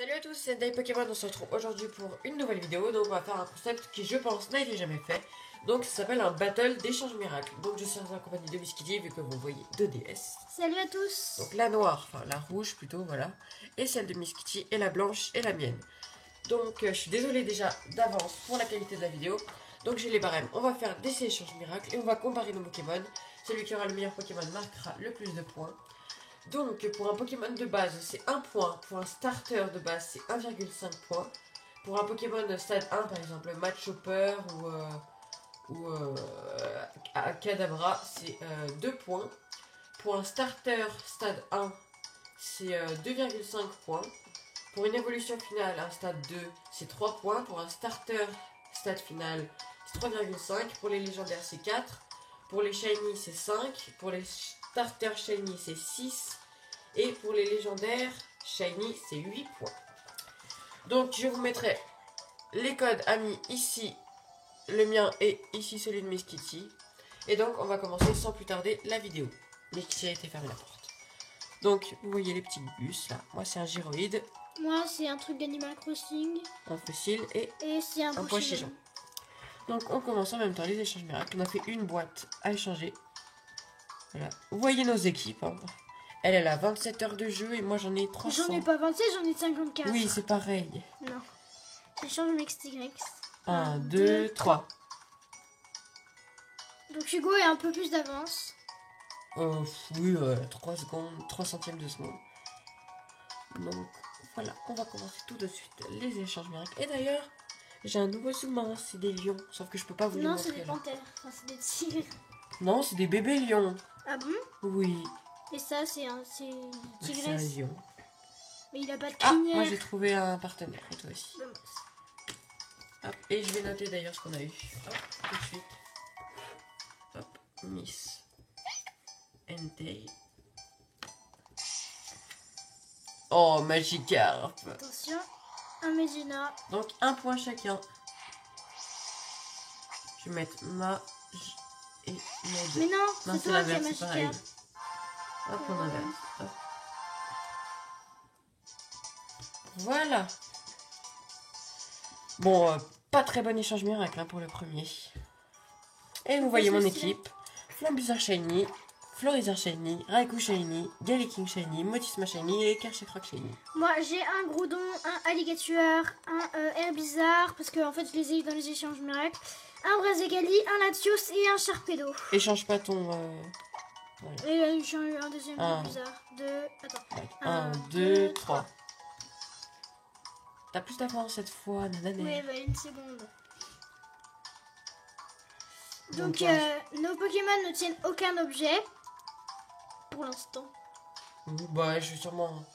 Salut à tous, c'est Dai Pokémon, on se retrouve aujourd'hui pour une nouvelle vidéo. Donc on va faire un concept qui je pense n'a été jamais fait. Donc ça s'appelle un battle d'échange miracle. Donc je suis en compagnie de Miskitty vu que vous voyez 2 DS. Salut à tous. Donc la noire, enfin la rouge plutôt, voilà. Et celle de Miskitty et la blanche et la mienne. Donc je suis désolée déjà d'avance pour la qualité de la vidéo. Donc j'ai les barèmes, on va faire des échanges miracles et on va comparer nos Pokémon. Celui qui aura le meilleur Pokémon marquera le plus de points. Donc pour un Pokémon de base c'est 1 point, pour un starter de base c'est 1,5 points, pour un Pokémon stade 1 par exemple Machopper ou Kadabra c'est 2 points, pour un starter stade 1 c'est 2,5 points, pour une évolution finale un stade 2 c'est 3 points, pour un starter stade final c'est 3,5, pour les légendaires c'est 4, pour les shiny c'est 5, pour les starter shiny c'est 6 et pour les légendaires shiny c'est 8 points. Donc je vous mettrai les codes amis ici, le mien et ici celui de Miskitty. Et donc on va commencer sans plus tarder la vidéo. Miskitty a été fermé la porte. Donc vous voyez les petits bus là, moi c'est un gyroïde. Moi c'est un truc d'Animal Crossing. Un fossile et c'est un pois-chichon. Donc on commence en même temps les échanges miracles. On a fait une boîte à échanger. Voilà. Vous voyez nos équipes. Hein. Elle a 27 heures de jeu et moi j'en ai 300. J'en ai pas 27, j'en ai 54. Oui, c'est pareil. Non. J'échange MXY. 1, 2, 3. Donc Hugo est un peu plus d'avance. Oui, 3 secondes, 3 centièmes de seconde. Donc voilà, on va commencer tout de suite les échanges miracles. Et d'ailleurs, j'ai un nouveau sous-marin, c'est des lions. Sauf que je peux pas vous les montrer. Non, c'est des panthères. Enfin, c'est des tigres. Non, c'est des bébés lions. Ah bon? Oui. Et ça, c'est une tigresse. C'est un lion. Mais il a pas de Ah, crinière. moi j'ai trouvé un partenaire, et toi aussi. Bon. Hop, et je vais noter d'ailleurs ce qu'on a eu. Hop, tout de suite. Hop, Miss Entei. Oh, Magikarp. Attention, un Medina. Donc, 1 point chacun. Je vais mettre ma et Med. Mais non, c'est toi qui as l'inverse, c'est pareil. Magikarp. Hop, on inverse. Hop. Voilà. Bon, pas très bon échange miracle hein, pour le premier. Et vous voyez mon équipe. Flambuzard Shiny, Florizard Shiny, Raikou Shiny, Galiking Shiny, Motisma Shiny et Kerchakroc Shiny. Moi j'ai un Groudon, un Alligator, un Herbizarre, parce que en fait je les ai eu dans les échanges miracles, un Brazigali, un Latios et un Sharpedo. Échange pas ton... Voilà. Et j'ai eu un deuxième Herbizarre. Attends. 1, 2, 3. T'as plus d'avance cette fois, nanana. Oui, bah une seconde. Donc, Donc nos Pokémon ne tiennent aucun objet. Pour l'instant. Bah, je vais sûrement...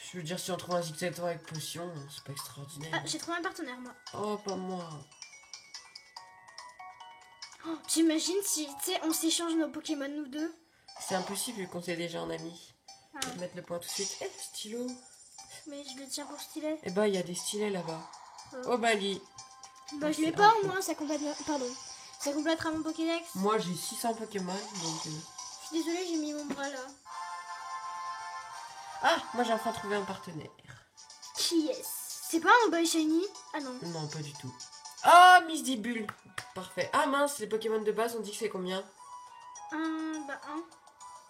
Je veux dire, si on trouve un Zigzagorax avec potion, c'est pas extraordinaire. Ah, j'ai trouvé un partenaire, moi. Oh, pas moi. Oh, t'imagines si, tu sais, on s'échange nos Pokémon, nous deux? C'est impossible vu qu'on s'est déjà en ami. Ah. Je vais mettre le point tout de suite. Eh, stylo. Mais je le tiens pour stylet. Eh bah, il y a des stylets là-bas. Oh, Bali. Bah, je l'ai pas au moins, ça complète... Pardon. Ça complétera mon Pokédex. Moi, j'ai 600 Pokémon, donc... Je suis désolée, j'ai mis mon bras là. Ah, moi j'ai enfin trouvé un partenaire. Qui est-ce? C'est pas un Boy Shiny? Ah non. Non, pas du tout. Ah, Miss Dibule. Parfait. Ah mince, les Pokémon de base, on dit que c'est combien? Un.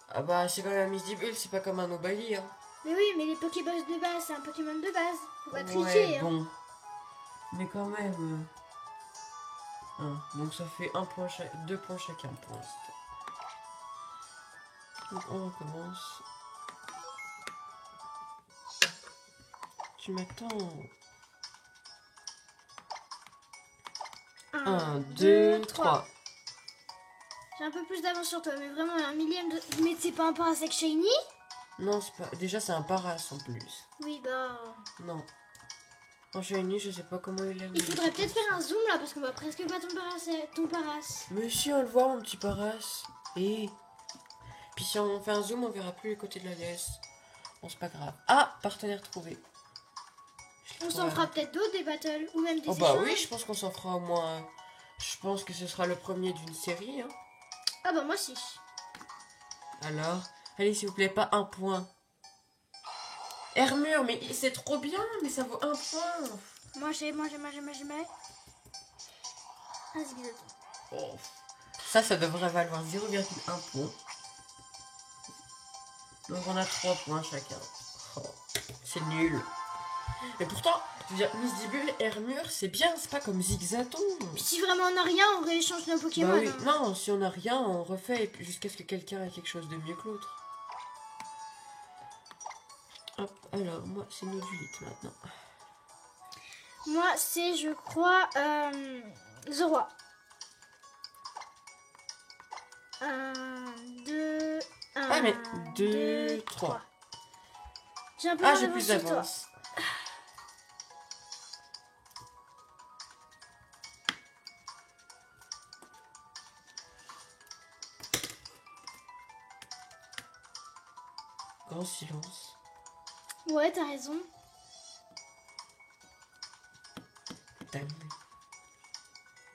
Ah bah, c'est quand même un Miss Dibule, c'est pas comme un Obali, hein. Mais oui, mais les Pokéboss de base, c'est un Pokémon de base. Faut pas tricher, Ouais, hein. bon. Mais quand même... Donc ça fait 2 points chacun pour l'instant. Donc on recommence. Tu m'attends. 1, 2, 3. J'ai un peu plus d'avance sur toi, mais vraiment un millième de... Mais c'est pas un Parasect Shiny? Non, c'est pas... Déjà c'est un Paras en plus. Oui, bah... Non. En Shiny, je sais pas comment il est. Il faudrait peut-être faire un zoom là, parce qu'on voit presque pas ton Paras. Mais si, on le voit, mon petit Paras. Et... Puis si on fait un zoom, on verra plus les côtés de la DS. Bon, c'est pas grave. Ah, partenaire trouvé. On s'en fera peut-être d'autres, des battles, ou même des Oh bah échanges. oui, je pense qu'on s'en fera au moins... Je pense que ce sera le premier d'une série. Hein. Ah bah moi aussi. Alors, allez s'il vous plaît, pas un point. Hermure, mais c'est trop bien, mais ça vaut 1 point. Moi j'ai. Un zigzag. Oh. Ça devrait valoir 0,1 point. Donc on a 3 points chacun. Oh, c'est nul. Et pourtant, je veux dire, Miss Dibule, Hermure, c'est bien, c'est pas comme Zigzaton. Si vraiment on n'a rien, on rééchange nos Pokémon. Bah oui, hein. non, si on a rien, on refait et puis jusqu'à ce que quelqu'un ait quelque chose de mieux que l'autre. Hop, alors, moi, c'est Nodulite maintenant. Moi c'est, je crois, Zoroa. 1, 2, 1, Ah, mais 2, 3. J'ai un peu Ah, moins j'ai plus d'avance sur toi. d'avance. Grand silence. Ouais, t'as raison. Dingue.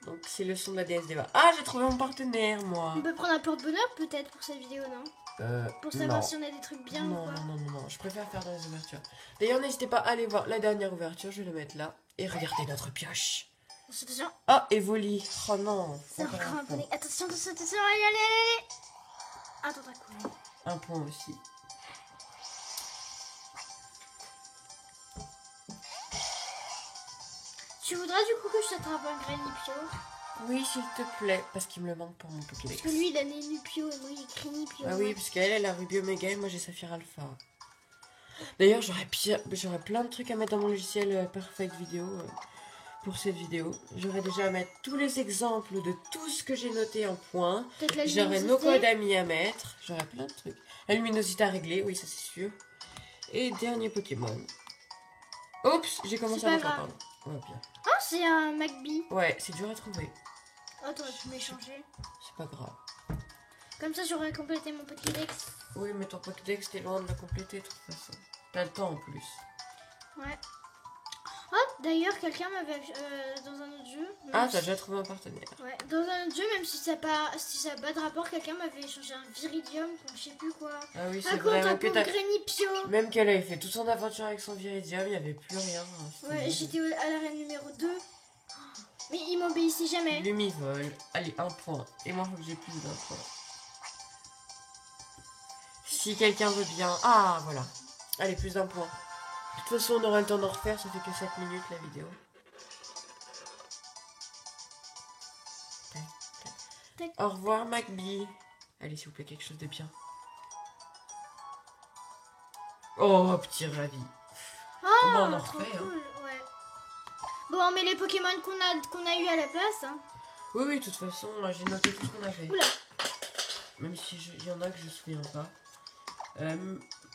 Donc, c'est le son de la déesse Deva. Ah, j'ai trouvé mon partenaire, moi. On peut prendre un porte-bonheur peut-être pour cette vidéo, non? Pour savoir non. si on a des trucs bien Non, ou quoi. non, je préfère faire dans les ouvertures. D'ailleurs, n'hésitez pas à aller voir la dernière ouverture, je vais la mettre là. Et regardez notre pioche. Attention, Ah, Evoli. Oh non. c'est Encore encore un un point. poney. Attention, allez. Attends, t'as couru. Un point aussi. Tu voudras du coup que je t'attrape un Granipio? Oui, s'il te plaît, parce qu'il me le manque pour mon Pokédex. Parce que lui il a Nupio et moi il est Granipio. Ah oui, parce qu'elle, elle a Rubio Mega et moi j'ai Saphir Alpha. D'ailleurs, j'aurais plein de trucs à mettre dans mon logiciel Perfect Vidéo pour cette vidéo. J'aurais déjà à mettre tous les exemples de tout ce que j'ai noté en points. Peut-être la J'aurais luminosité. nos codes amis à mettre. J'aurais plein de trucs. La luminosité à régler, oui, ça c'est sûr. Et dernier Pokémon. Oups, j'ai commencé C'est à pas m'entendre, grave. pardon. Ouais, bien. Oh, c'est un Magby. Ouais, c'est dur à trouver. Oh, t'aurais pu m'échanger. C'est pas grave. Comme ça j'aurais complété mon Pokédex. Oui, mais ton Pokédex, t'es loin de la compléter de toute façon. T'as le temps en plus. Ouais. Oh, d'ailleurs, quelqu'un m'avait dans un autre jeu. Ah, même t'as si- déjà trouvé un partenaire. Ouais, dans un autre jeu, même si ça n'a pas de rapport, quelqu'un m'avait échangé un Viridium, je sais plus quoi. Ah oui, Un c'est compte vrai. un Même que pour t'as... Granipio. Même qu'elle avait fait toute son aventure avec son Viridium, il n'y avait plus rien. C'était Ouais, nul. j'étais à l'arène numéro 2. Mais il m'obéissait jamais. Lumivol. Allez, 1 point. Et moi, faut que j'ai plus d'un point. Si quelqu'un veut bien... Ah, voilà. Allez, plus d'un point. De toute façon, on aura le temps d'en refaire. Ça fait que 7 minutes, la vidéo. Tac. Au revoir, Magby. Allez, s'il vous plaît, quelque chose de bien. Oh, petit ravi. Oh, Bon, on en trop refait, hein. cool, ouais. Bon, on met les Pokémon qu'on a eu à la place. Hein. Oui, oui, de toute façon, j'ai noté tout ce qu'on a fait. Oula. Même si il y en a que je me souviens pas.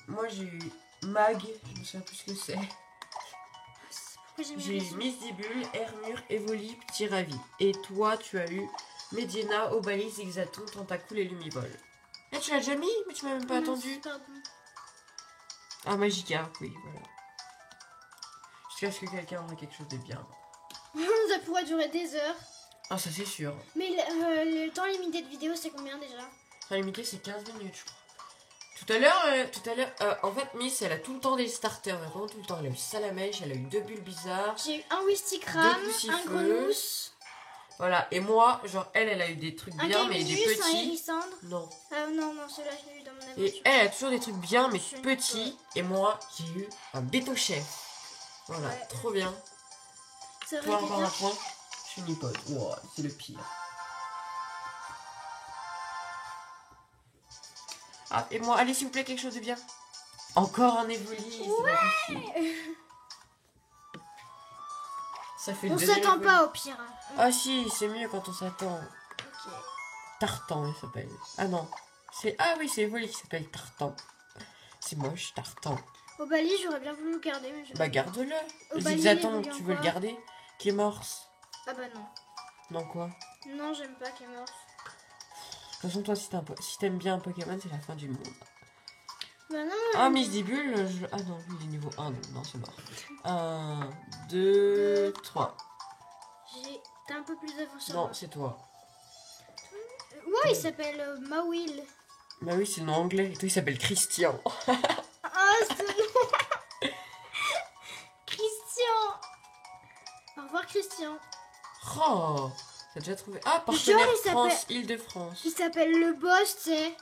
Moi, j'ai eu Mag. Je me souviens plus ce que c'est. Pourquoi j'ai mis J'ai eu les- Miss Dibule, Hermure, Evoli, Petit Ravi. Et toi, tu as eu Medina, Obalis, Zigzaton, Tentacool et Lumivol. Eh, tu l'as déjà mis? Mais tu m'as même pas Non, attendu. pardon. Ah, Magikarp, oui, voilà. Jusqu'à ce que quelqu'un aura quelque chose de bien. Ça pourrait durer des heures. Ah, ça c'est sûr. Mais le temps limité de vidéo, c'est combien déjà? Enfin, limité, c'est 15 minutes, je crois. Tout à l'heure, en fait, Miss, elle a tout le temps des starters, mais vraiment tout le temps. Elle a eu Salamèche, elle a eu 2 bulles bizarres. J'ai eu un Wistikram, Deux poussifeux. un Grenousse, Voilà, et moi, genre, elle a eu des trucs un bien, mais des Caminus, un petits. Hérissandre. Non. Ah non, celui-là, je l'ai eu dans mon aventure. Et elle a toujours des trucs bien, mais Je suis petits. Et moi, j'ai eu un bétochef. Voilà, Ouais. trop bien. Ça aurait Toi, été encore bien. un point. Je suis nipote. Wow, c'est le pire. Ah, et moi, allez, s'il vous plaît, quelque chose de bien. Encore un Evoli, c'est pas possible. Ça fait le On deuxième s'attend Evoli. pas au pire. Hein. Ah si, c'est mieux quand on s'attend. Ok. Tartan, il s'appelle. Ah non. Ah oui, c'est Evoli qui s'appelle Tartan. C'est moche, Tartan. Au Bali, j'aurais bien voulu le garder. Mais je... Bah garde-le. Au Bali, Zigzaton, il est tu veux le quoi garder? Clémorce. Ah bah non. Non quoi? Non, j'aime pas Clémence. De toute façon, toi, si t'aimes bien un Pokémon, c'est la fin du monde. Bah non. Ah, Miss Dibule, ah non, lui, il est niveau 1, donc non, c'est mort. 1, 2, 3. T'as un peu plus d'avance sur Non, moi. c'est toi. Ouais, il s'appelle Mawil. Bah oui, c'est le nom anglais. Et toi, il s'appelle Christian. Ah, c'est... Christian. Oh, t'as déjà trouvé. Ah, Genre, partenaire il s'appelle- France, Île-de-France. Il s'appelle le boss, tu sais.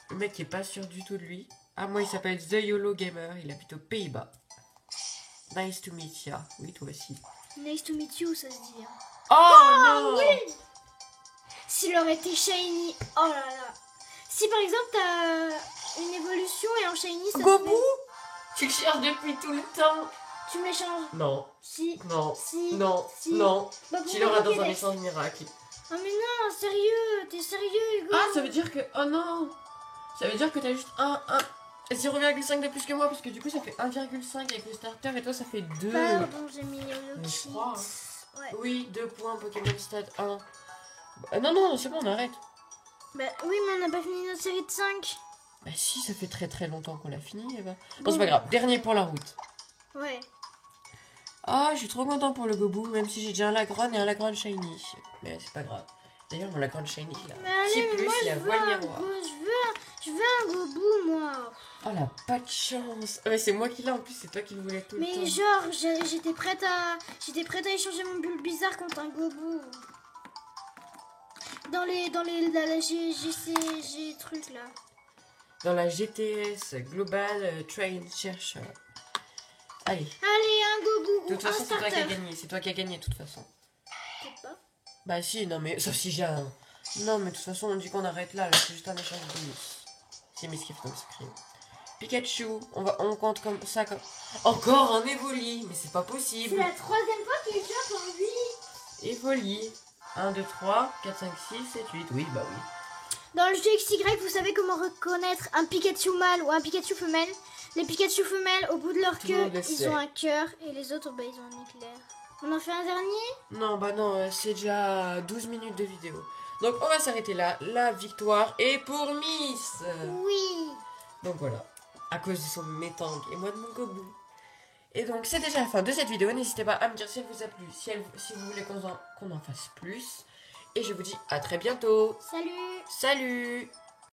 Le mec est pas sûr du tout de lui. Ah, moi, il s'appelle The YOLO Gamer. Il habite aux Pays-Bas. Nice to meet ya. Oui, toi aussi. Nice to meet you, ça se dit. Hein. Oh, non. Oui. S'il aurait été shiny, oh là là. Si par exemple t'as une évolution et en shiny, ça Gobu, te tu le cherches depuis tout le temps. tu me l'échanges. Non, Si. non, Si. non, Si. non. Bah, Tu pour l'auras mon dans un Pokédex. échange miracle. Oh mais non, sérieux, t'es sérieux Hugo? Ah, ça veut dire que... Oh non. Ça veut dire que t'as juste 0,5 de plus que moi, parce que du coup ça fait 1,5 avec le starter et toi ça fait 2. Pardon, j'ai mis le Mais je kit. crois, Ouais. Oui, 2 points Pokémon Stade 1. Non, non, c'est bon, on arrête. Bah oui, mais on n'a pas fini notre série de 5. Bah si, ça fait très très longtemps qu'on l'a fini. Eh ben. Bon, c'est pas grave, dernier pour la route. Ouais. Ah, je suis trop content pour le Gobu, même si j'ai déjà un Lagron et un Lagron Shiny. Mais c'est pas grave. D'ailleurs, mon Lagron Shiny, là. Mais allez, Petit mais plus, moi il y a je veux un Voile go, je veux un Gobu, moi. Oh, la pas de chance. Ah, mais c'est moi qui l'ai en plus, c'est toi qui le voulais tout le Mais temps. genre, j'étais prête à échanger mon bulle bizarre contre un Gobu. Dans la GC truc là. Dans la GTS Global Train Chercheur. Allez. Allez, un Gobu De ou toute un façon, c'est toi qui as starter. gagné. C'est toi qui as gagné, de toute façon. Peut-être pas. Bah si, non mais... Sauf si j'ai un... Non, mais de toute façon, on dit qu'on arrête là. Là, c'est juste un échange de bonus. C'est mes skiffs comme screen. Pikachu. On compte comme ça. Comme... Encore un Evoli. Mais c'est pas C'est possible. la 3e fois qu'il est déjà pour lui. Evoli. 1, 2, 3, 4, 5, 6, 7, 8. Oui, bah oui. Dans le jeu XY, vous savez comment reconnaître un Pikachu mâle ou un Pikachu femelle. Les Pikachu femelles, au bout de leur Tout le queue, monde le ils sait. ont un cœur et les autres, bah, ils ont un éclair. On en fait un dernier? Non, bah non, c'est déjà 12 minutes de vidéo. Donc on va s'arrêter là. La victoire est pour Miss. Oui. Donc voilà, à cause de son métang et moi de mon Gobu. Et donc c'est déjà la fin de cette vidéo. N'hésitez pas à me dire si elle vous a plu, si vous voulez qu'on en fasse plus. Et je vous dis à très bientôt. Salut. Salut!